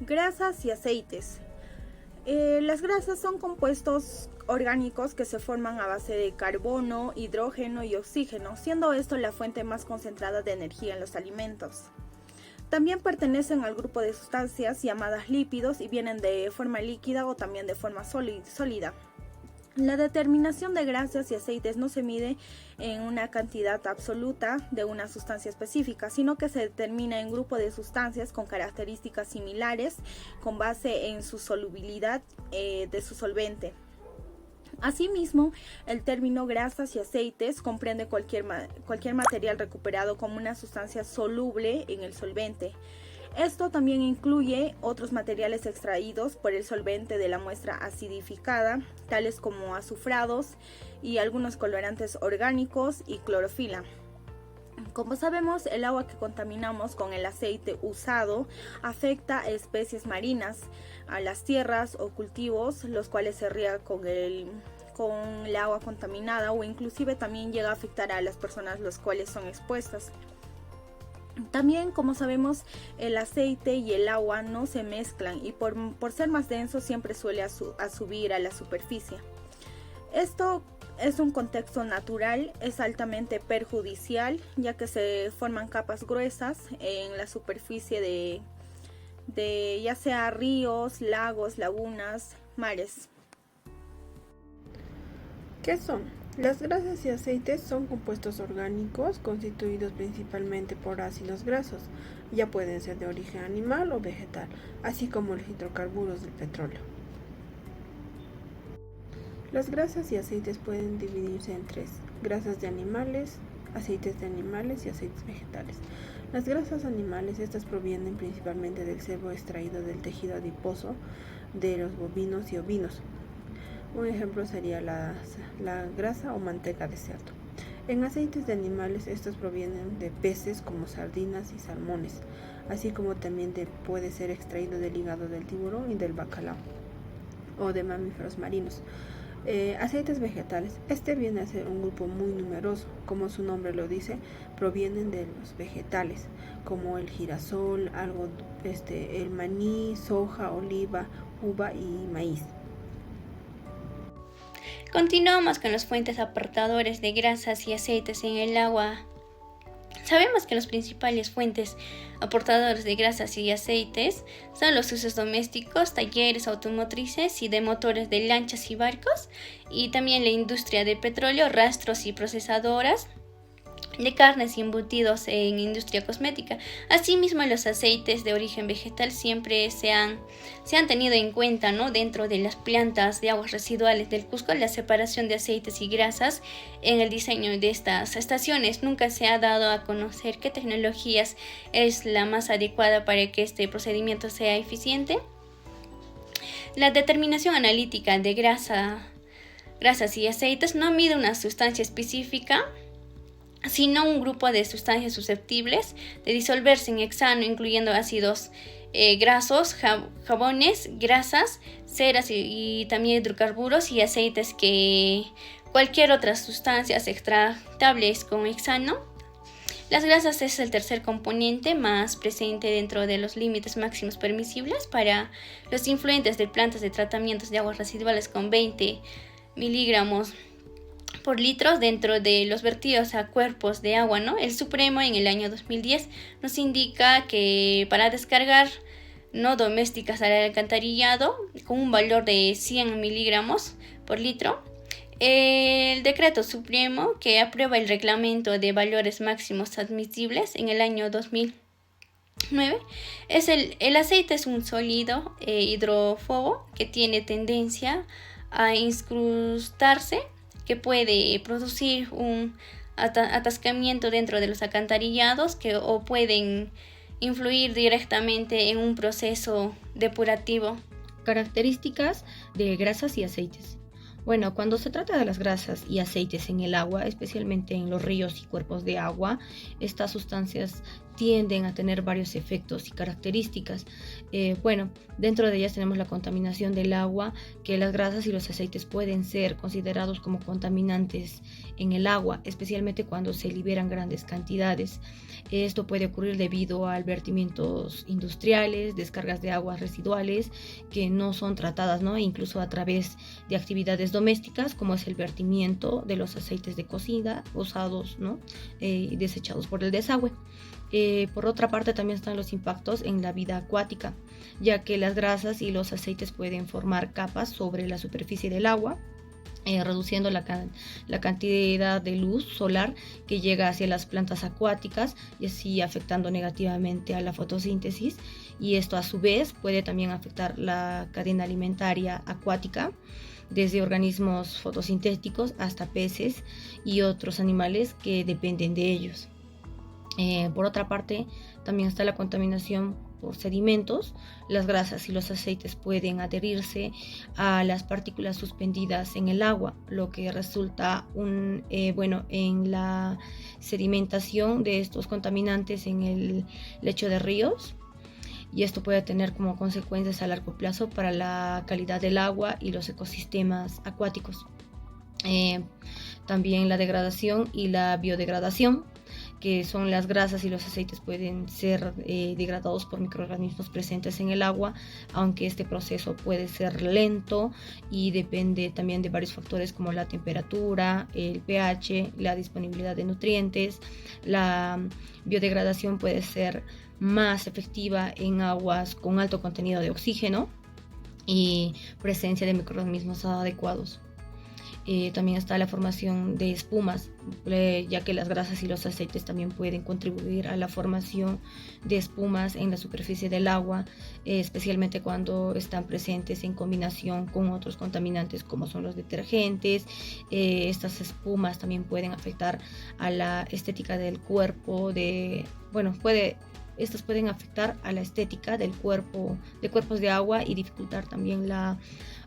Grasas y aceites. Las grasas son compuestos orgánicos que se forman a base de carbono, hidrógeno y oxígeno, siendo esto la fuente más concentrada de energía en los alimentos. También pertenecen al grupo de sustancias llamadas lípidos y vienen de forma líquida o también de forma sólida. La determinación de grasas y aceites no se mide en una cantidad absoluta de una sustancia específica, sino que se determina en grupo de sustancias con características similares con base en su solubilidad de su solvente. Asimismo, el término grasas y aceites comprende cualquier material recuperado como una sustancia soluble en el solvente. Esto también incluye otros materiales extraídos por el solvente de la muestra acidificada, tales como azufrados y algunos colorantes orgánicos y clorofila. Como sabemos, el agua que contaminamos con el aceite usado afecta a especies marinas, a las tierras o cultivos, los cuales se riegan con el agua contaminada, o inclusive también llega a afectar a las personas las cuales son expuestas. También, como sabemos, el aceite y el agua no se mezclan y por ser más denso siempre suele subir a la superficie. Esto es un contexto natural, es altamente perjudicial ya que se forman capas gruesas en la superficie de ya sea ríos, lagos, lagunas, mares. ¿Qué son? Las grasas y aceites son compuestos orgánicos constituidos principalmente por ácidos grasos, ya pueden ser de origen animal o vegetal, así como los hidrocarburos del petróleo. Las grasas y aceites pueden dividirse en tres: grasas de animales, aceites de animales y aceites vegetales. Las grasas animales, estas provienen principalmente del sebo extraído del tejido adiposo de los bovinos y ovinos. Un ejemplo sería la grasa o manteca de cerdo. En aceites de animales, estos provienen de peces como sardinas y salmones, así como también puede ser extraído del hígado del tiburón y del bacalao, o de mamíferos marinos. Aceites vegetales, este viene a ser un grupo muy numeroso, como su nombre lo dice, provienen de los vegetales, como el girasol, el maní, soja, oliva, uva y maíz. Continuamos con los fuentes aportadores de grasas y aceites en el agua. Sabemos que las principales fuentes aportadoras de grasas y aceites son los usos domésticos, talleres automotrices y de motores de lanchas y barcos, y también la industria de petróleo, rastros y procesadoras de carnes y embutidos en industria cosmética. Asimismo, los aceites de origen vegetal siempre se han tenido en cuenta, ¿no?, dentro de las plantas de aguas residuales del Cusco. La separación de aceites y grasas en el diseño de estas estaciones. Nunca se ha dado a conocer qué tecnologías es la más adecuada para que este procedimiento sea eficiente. La determinación analítica de grasas y aceites no mide una sustancia específica, sino un grupo de sustancias susceptibles de disolverse en hexano, incluyendo ácidos grasos, jabones, grasas, ceras y también hidrocarburos y aceites que cualquier otra sustancia extractables con hexano. Las grasas es el tercer componente más presente dentro de los límites máximos permisibles para los influentes de plantas de tratamientos de aguas residuales con 20 miligramos por litro dentro de los vertidos a cuerpos de agua, ¿no? El Supremo en el año 2010 nos indica que para descargar no domésticas al alcantarillado con un valor de 100 miligramos por litro, el Decreto Supremo que aprueba el reglamento de valores máximos admisibles en el año 2009, el aceite es un sólido hidrófobo que tiene tendencia a incrustarse, que puede producir un atascamiento dentro de los alcantarillados o pueden influir directamente en un proceso depurativo. Características de grasas y aceites. Bueno, cuando se trata de las grasas y aceites en el agua, especialmente en los ríos y cuerpos de agua, estas sustancias tienden a tener varios efectos y características. Bueno, dentro de ellas tenemos la contaminación del agua, que las grasas y los aceites pueden ser considerados como contaminantes en el agua, especialmente cuando se liberan grandes cantidades. Esto puede ocurrir debido a vertimientos industriales, descargas de aguas residuales que no son tratadas, ¿no? E incluso a través de actividades domésticas, como es el vertimiento de los aceites de cocina usados, ¿no? Y desechados por el desagüe. Por otra parte, también están los impactos en la vida acuática, ya que las grasas y los aceites pueden formar capas sobre la superficie del agua, reduciendo la cantidad de luz solar que llega hacia las plantas acuáticas y así afectando negativamente a la fotosíntesis, y esto a su vez puede también afectar la cadena alimentaria acuática, desde organismos fotosintéticos hasta peces y otros animales que dependen de ellos. Por otra parte, también está la contaminación por sedimentos. Las grasas y los aceites pueden adherirse a las partículas suspendidas en el agua, lo que resulta en la sedimentación de estos contaminantes en el lecho de ríos, y esto puede tener como consecuencias a largo plazo para la calidad del agua y los ecosistemas acuáticos. También la degradación y la biodegradación, que son las grasas y los aceites pueden ser degradados por microorganismos presentes en el agua, aunque este proceso puede ser lento y depende también de varios factores como la temperatura, el pH, la disponibilidad de nutrientes. La biodegradación puede ser más efectiva en aguas con alto contenido de oxígeno y presencia de microorganismos adecuados. También está la formación de espumas, ya que las grasas y los aceites también pueden contribuir a la formación de espumas en la superficie del agua, especialmente cuando están presentes en combinación con otros contaminantes como son los detergentes. Estas espumas también pueden afectar a la estética del cuerpo, estas pueden afectar a la estética del cuerpo, de cuerpos de agua, y dificultar también la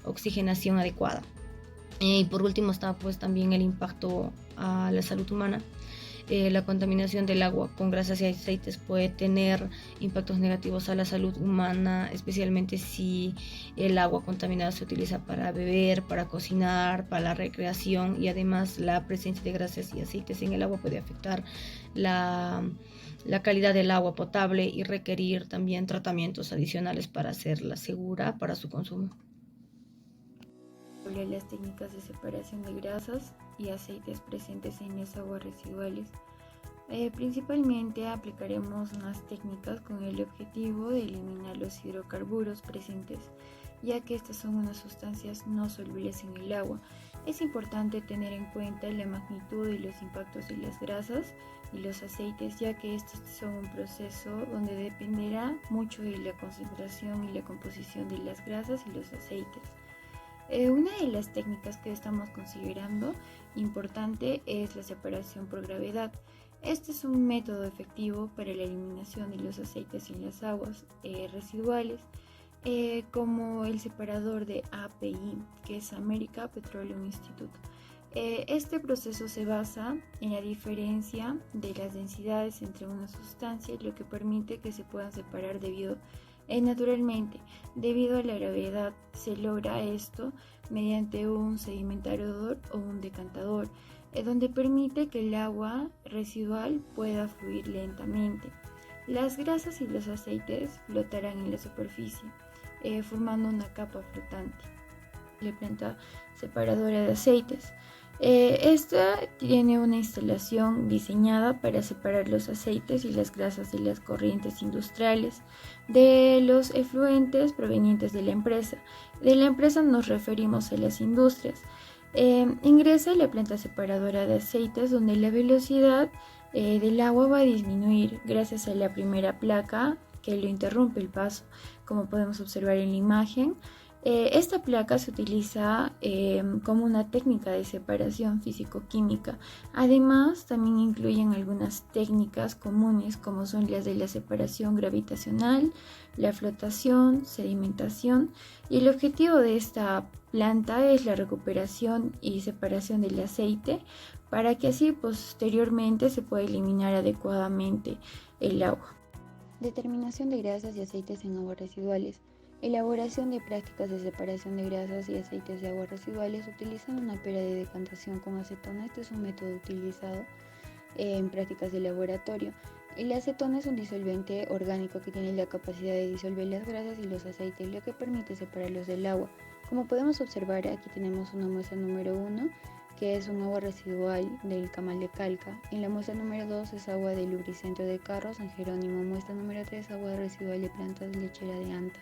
oxigenación adecuada. Y por último está pues también el impacto a la salud humana. La contaminación del agua con grasas y aceites puede tener impactos negativos a la salud humana, especialmente si el agua contaminada se utiliza para beber, para cocinar, para la recreación, y además la presencia de grasas y aceites en el agua puede afectar la calidad del agua potable y requerir también tratamientos adicionales para hacerla segura para su consumo. Sobre las técnicas de separación de grasas y aceites presentes en las aguas residuales. Principalmente aplicaremos unas técnicas con el objetivo de eliminar los hidrocarburos presentes, ya que estas son unas sustancias no solubles en el agua. Es importante tener en cuenta la magnitud y los impactos de las grasas y los aceites, ya que estos son un proceso donde dependerá mucho de la concentración y la composición de las grasas y los aceites. Una de las técnicas que estamos considerando importante es la separación por gravedad. Este es un método efectivo para la eliminación de los aceites en las aguas residuales, como el separador de API, que es American Petroleum Institute. Este proceso se basa en la diferencia de las densidades entre una sustancia, lo que permite que se puedan separar naturalmente. Debido a la gravedad se logra esto mediante un sedimentador o un decantador, donde permite que el agua residual pueda fluir lentamente. Las grasas y los aceites flotarán en la superficie, formando una capa flotante. La planta separadora de aceites. Esta tiene una instalación diseñada para separar los aceites y las grasas de las corrientes industriales de los efluentes provenientes de la empresa. De la empresa nos referimos a las industrias. Ingresa la planta separadora de aceites, donde la velocidad del agua va a disminuir gracias a la primera placa que lo interrumpe el paso. Como podemos observar en la imagen, Esta placa se utiliza como una técnica de separación físico-química. Además, también incluyen algunas técnicas comunes como son las de la separación gravitacional, la flotación, sedimentación, y el objetivo de esta planta es la recuperación y separación del aceite para que así posteriormente se pueda eliminar adecuadamente el agua. Determinación de grasas y aceites en aguas residuales. Elaboración de prácticas de separación de grasas y aceites de aguas residuales utilizando una pera de decantación con acetona. Este es un método utilizado en prácticas de laboratorio. El acetona es un disolvente orgánico que tiene la capacidad de disolver las grasas y los aceites, lo que permite separarlos del agua. Como podemos observar, aquí tenemos una muestra número 1, que es un agua residual del Camal de Calca. En la muestra número 2 es agua de lubricentro de carro San Jerónimo. Muestra número 3, agua residual de plantas lechera de Anta.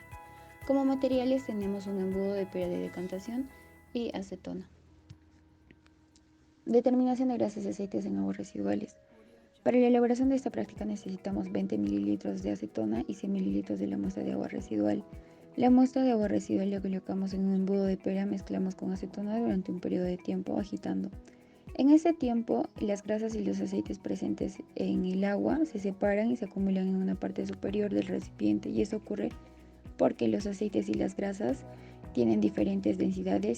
Como materiales tenemos un embudo de pera de decantación y acetona. Determinación de grasas y aceites en aguas residuales. Para la elaboración de esta práctica necesitamos 20 mililitros de acetona y 100 mililitros de la muestra de agua residual. La muestra de agua residual la colocamos en un embudo de pera, mezclamos con acetona durante un periodo de tiempo agitando. En ese tiempo, las grasas y los aceites presentes en el agua se separan y se acumulan en una parte superior del recipiente, y eso ocurre porque los aceites y las grasas tienen diferentes densidades